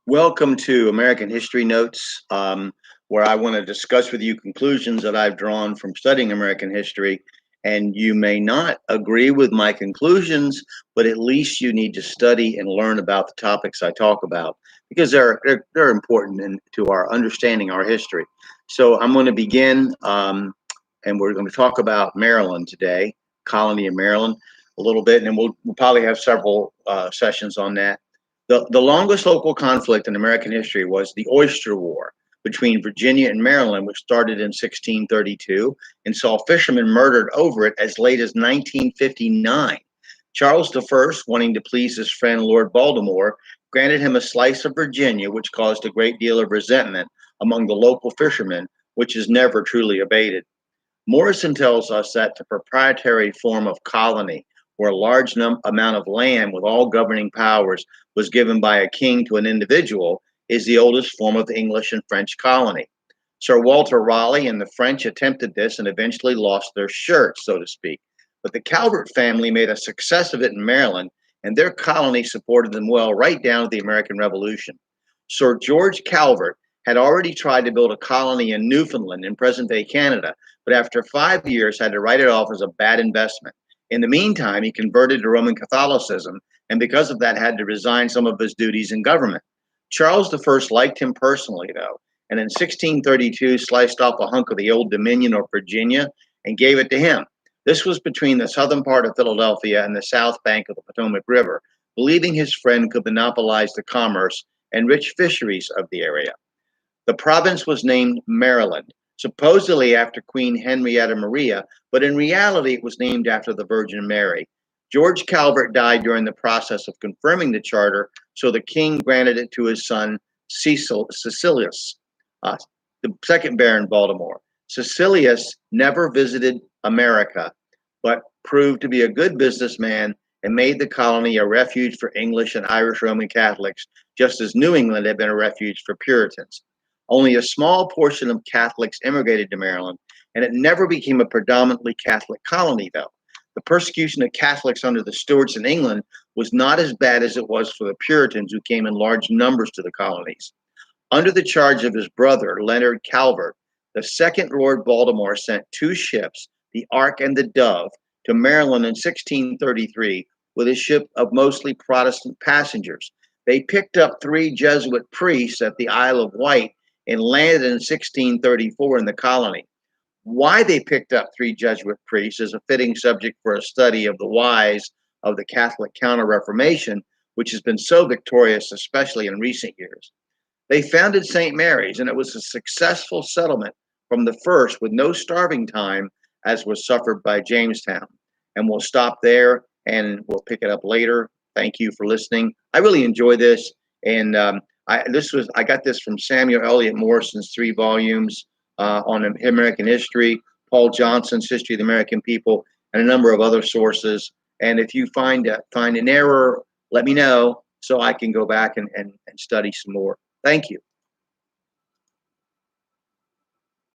Welcome to American History Notes, where I want to discuss with you conclusions that I've drawn from studying American history. And you may not agree with my conclusions, but at least you need to study and learn about the topics I talk about because they're important to our understanding our history. So I'm going to begin, and we're going to talk about Maryland today, colony of Maryland, a little bit, and then we'll probably have several sessions on that. The longest local conflict in American history was the Oyster War between Virginia and Maryland, which started in 1632 and saw fishermen murdered over it as late as 1959. Charles I, wanting to please his friend Lord Baltimore, granted him a slice of Virginia, which caused a great deal of resentment among the local fishermen, which is never truly abated. Morrison tells us that the proprietary form of colony, where a large amount of land with all governing powers was given by a king to an individual, is the oldest form of English and French colony. Sir Walter Raleigh and the French attempted this and eventually lost their shirt, so to speak. But the Calvert family made a success of it in Maryland, and their colony supported them well right down to the American Revolution. Sir George Calvert had already tried to build a colony in Newfoundland in present-day Canada, but after 5 years had to write it off as a bad investment. In the meantime, he converted to Roman Catholicism, and because of that had to resign some of his duties in government. Charles I liked him personally, though, and in 1632 sliced off a hunk of the old Dominion of Virginia and gave it to him. This was between the southern part of Philadelphia and the south bank of the Potomac River, believing his friend could monopolize the commerce and rich fisheries of the area. The province was named Maryland, supposedly after Queen Henrietta Maria, but in reality it was named after the Virgin Mary. George Calvert died during the process of confirming the charter, so the king granted it to his son Cecilius, the second Baron Baltimore. Cecilius never visited America, but proved to be a good businessman and made the colony a refuge for English and Irish Roman Catholics, just as New England had been a refuge for Puritans. Only a small portion of Catholics immigrated to Maryland, and it never became a predominantly Catholic colony, though. The persecution of Catholics under the Stuarts in England was not as bad as it was for the Puritans, who came in large numbers to the colonies. Under the charge of his brother, Leonard Calvert, the second Lord Baltimore sent two ships, the Ark and the Dove, to Maryland in 1633 with a ship of mostly Protestant passengers. They picked up 3 Jesuit priests at the Isle of Wight and landed in 1634 in the colony. Why they picked up 3 Jesuit priests is a fitting subject for a study of the whys of the Catholic Counter-Reformation, which has been so victorious, especially in recent years. They founded St. Mary's, and it was a successful settlement from the first, with no starving time, as was suffered by Jamestown. And we'll stop there, and we'll pick it up later. Thank you for listening. I really enjoy this, and I got this from Samuel Eliot Morrison's 3 volumes on American history, Paul Johnson's History of the American People, and a number of other sources. And if you find an error, let me know so I can go back and study some more. Thank you.